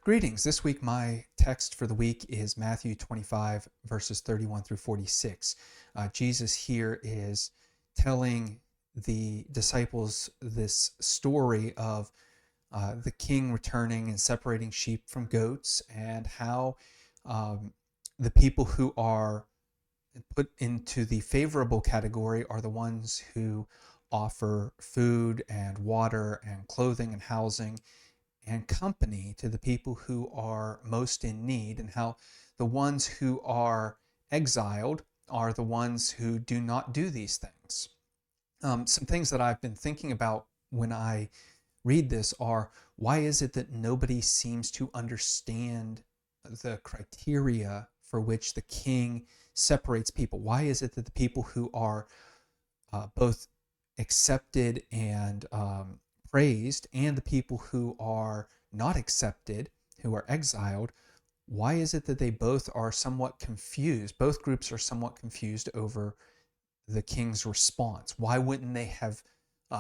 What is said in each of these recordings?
Greetings. This week, my text for the week is Matthew 25, verses 31 through 46. Jesus here is telling the disciples this story of the king returning and separating sheep from goats, and how the people who are put into the favorable category are the ones who offer food and water and clothing and housing and company to the people who are most in need, and how the ones who are exiled are the ones who do not do these things. Some things that I've been thinking about when I read this are, why is it that nobody seems to understand the criteria for which the king separates people? Why is it that the people who are both accepted and praised, and the people who are not accepted, who are exiled, why is it that they both are somewhat confused? Both groups are somewhat confused over the king's response. Why wouldn't they have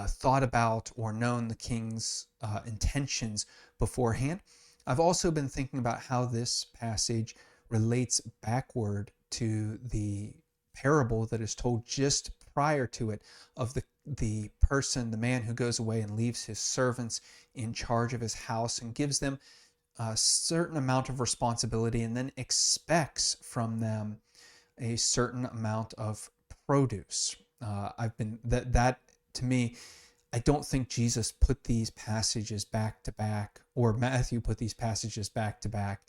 thought about or known the king's intentions beforehand? I've also been thinking about how this passage relates backward to the parable that is told just prior to it, of the person, the man who goes away and leaves his servants in charge of his house and gives them a certain amount of responsibility and then expects from them a certain amount of produce. I've been that to me, I don't think Jesus put these passages back to back, or Matthew put these passages back to back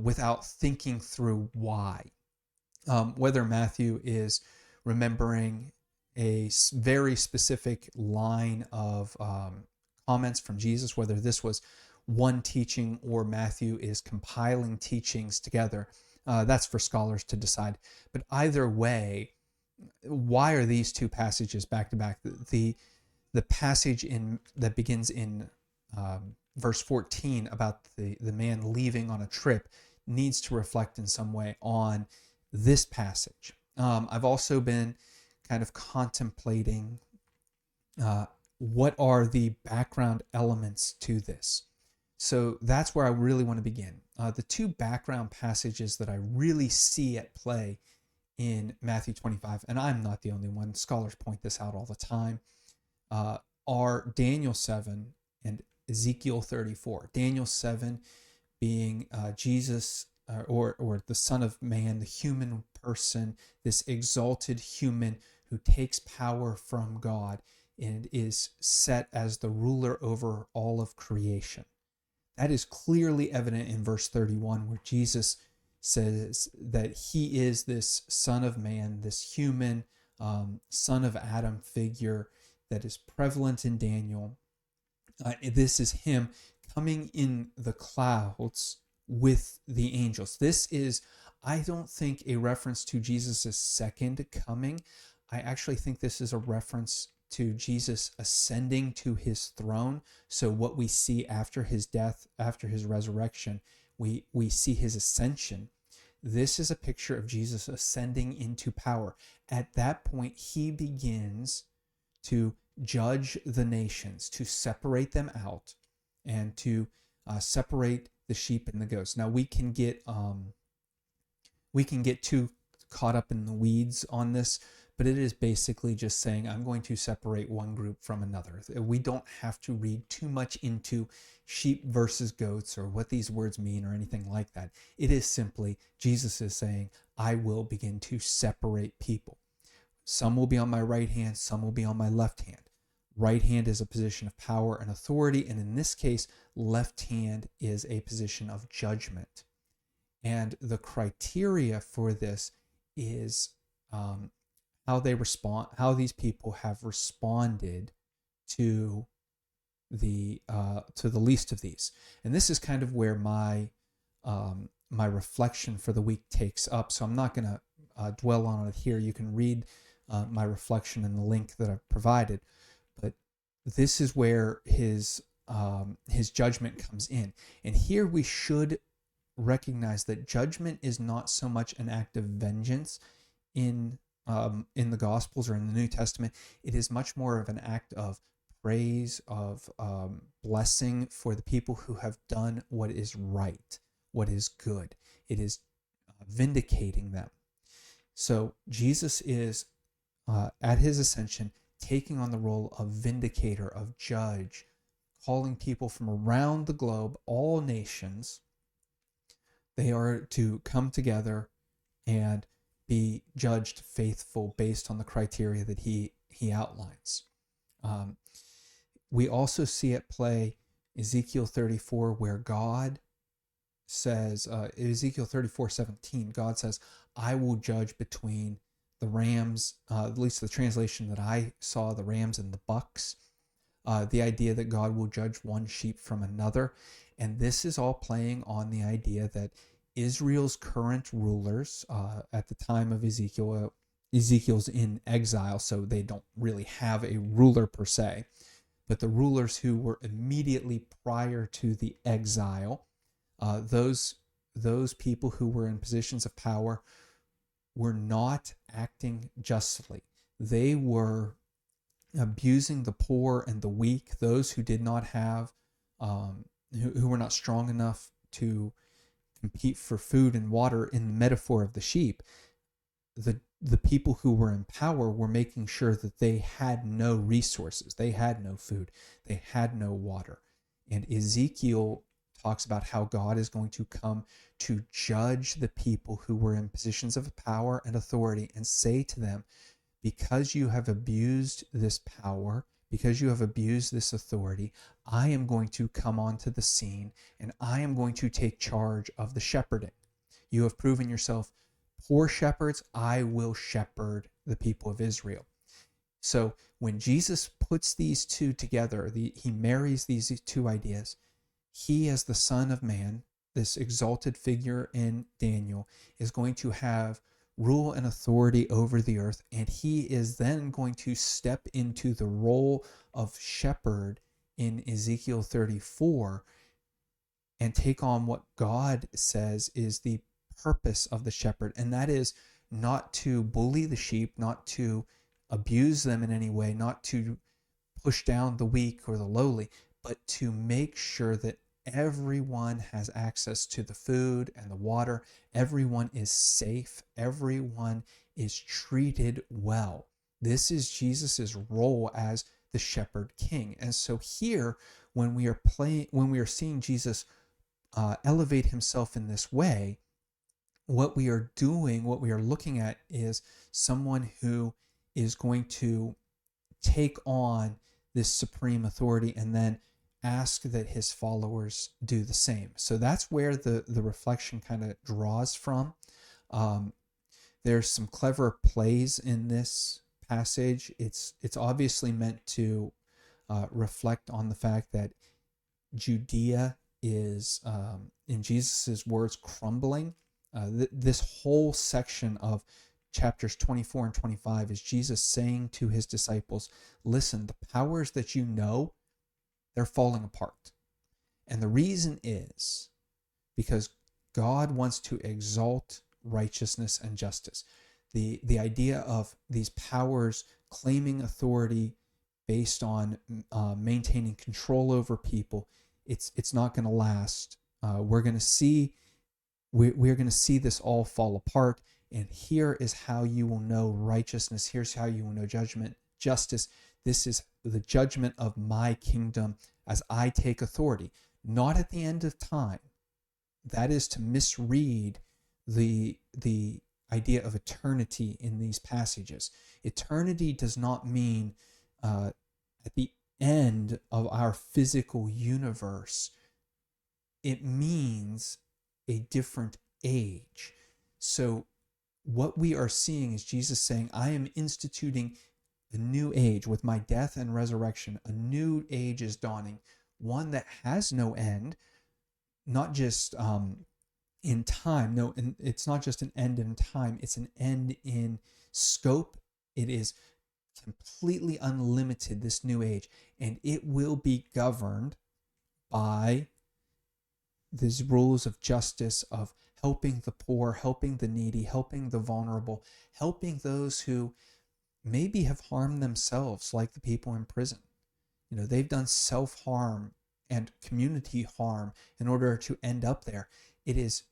without thinking through why. Whether Matthew is remembering a very specific line of comments from Jesus, whether this was one teaching or Matthew is compiling teachings together, that's for scholars to decide. But either way, why are these two passages back to back? The passage that begins in verse 14 about the man leaving on a trip needs to reflect in some way on this passage. I've also been kind of contemplating what are the background elements to this. So that's where I really want to begin. The two background passages that I really see at play in Matthew 25, and I'm not the only one, scholars point this out all the time, are Daniel 7 and Ezekiel 34. Daniel 7 being Jesus, or the Son of Man, the human person, this exalted human who takes power from God and is set as the ruler over all of creation. That is clearly evident in verse 31, where Jesus says that he is this Son of Man, this human son of Adam figure that is prevalent in Daniel. This is him coming in the clouds with the angels. This is, I don't think, a reference to Jesus' second coming. I actually think this is a reference to Jesus ascending to his throne. So what we see after his death, after his resurrection, we see his ascension. This is a picture of Jesus ascending into power. At that point, he begins to judge the nations, to separate them out, and to separate the sheep and the goats. Now we can get too caught up in the weeds on this, but it is basically just saying, I'm going to separate one group from another. We don't have to read too much into sheep versus goats or what these words mean or anything like that. It is simply, Jesus is saying, I will begin to separate people. Some will be on my right hand, some will be on my left hand. Right hand is a position of power and authority, and in this case, left hand is a position of judgment. And the criteria for this is how they respond, how these people have responded to the least of these. And this is kind of where my reflection for the week takes up. So I'm not going to dwell on it here. You can read my reflection in the link that I've provided. But this is where his judgment comes in. And here we should recognize that judgment is not so much an act of vengeance in the Gospels or in the New Testament. It is much more of an act of praise, of blessing for the people who have done what is right, what is good. It is vindicating them. So Jesus is, at his ascension, taking on the role of vindicator, of judge, calling people from around the globe, all nations. They are to come together and be judged faithful based on the criteria that he outlines. We also see at play Ezekiel 34, where God says, Ezekiel 34:17, God says, I will judge between the rams, at least the translation that I saw, the rams and the bucks. The idea that God will judge one sheep from another. And this is all playing on the idea that Israel's current rulers, at the time of Ezekiel, Ezekiel's in exile, so they don't really have a ruler per se. But the rulers who were immediately prior to the exile, those people who were in positions of power were not acting justly. They were abusing the poor and the weak, those who did not have, who were not strong enough to compete for food and water. In the metaphor of the sheep, the people who were in power were making sure that they had no resources, they had no food, they had no water. And Ezekiel talks about how God is going to come to judge the people who were in positions of power and authority and say to them, because you have abused this power, because you have abused this authority, I am going to come onto the scene and I am going to take charge of the shepherding. You have proven yourself poor shepherds, I will shepherd the people of Israel. So when Jesus puts these two together, he marries these two ideas. He, as the Son of Man, this exalted figure in Daniel, is going to have rule and authority over the earth, and he is then going to step into the role of shepherd in Ezekiel 34 and take on what God says is the purpose of the shepherd, and that is not to bully the sheep, not to abuse them in any way, not to push down the weak or the lowly, but to make sure that everyone has access to the food and the water. Everyone is safe. Everyone is treated well. This is Jesus's role as the shepherd king. And so here, when we are seeing Jesus elevate himself in this way, what we are doing, what we are looking at, is someone who is going to take on this supreme authority and then ask that his followers do the same. So that's where the reflection kind of draws from. There's some clever plays in this passage. It's obviously meant to reflect on the fact that Judea is, in Jesus's words, crumbling. This whole section of chapters 24 and 25 is Jesus saying to his disciples, listen, the powers that you know, they're falling apart. And the reason is because God wants to exalt righteousness and justice. The idea of these powers claiming authority based on maintaining control over people, it's not going to last. We're going to see this all fall apart. And here is how you will know righteousness. Here's how you will know justice. This is the judgment of my kingdom as I take authority, not at the end of time. That is to misread the idea of eternity in these passages. Eternity does not mean at the end of our physical universe. It means a different age. So what we are seeing is Jesus saying, I am instituting a new age with my death and resurrection. A new age is dawning, one that has no end, not just in time. No, and it's not just an end in time, it's an end in scope. It is completely unlimited, this new age, and it will be governed by these rules of justice, of helping the poor, helping the needy, helping the vulnerable, helping those who maybe have harmed themselves, like the people in prison. They've done self-harm and community harm in order to end up there. It is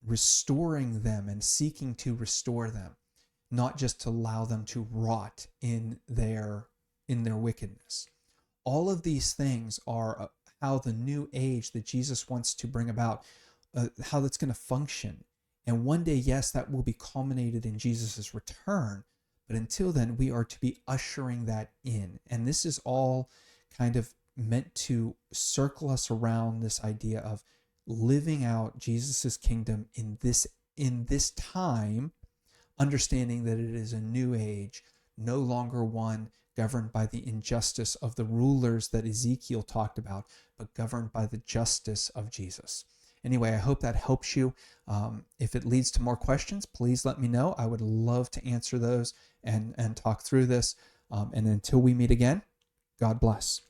restoring them and seeking to restore them, not just to allow them to rot in their wickedness. All of these things are how the new age that Jesus wants to bring about, how that's going to function. And one day, yes, that will be culminated in Jesus's return. But until then, we are to be ushering that in. And this is all kind of meant to circle us around this idea of living out Jesus's kingdom in this time, understanding that it is a new age, no longer one governed by the injustice of the rulers that Ezekiel talked about, but governed by the justice of Jesus. Anyway, I hope that helps you. If it leads to more questions, please let me know. I would love to answer those and talk through this. And until we meet again, God bless.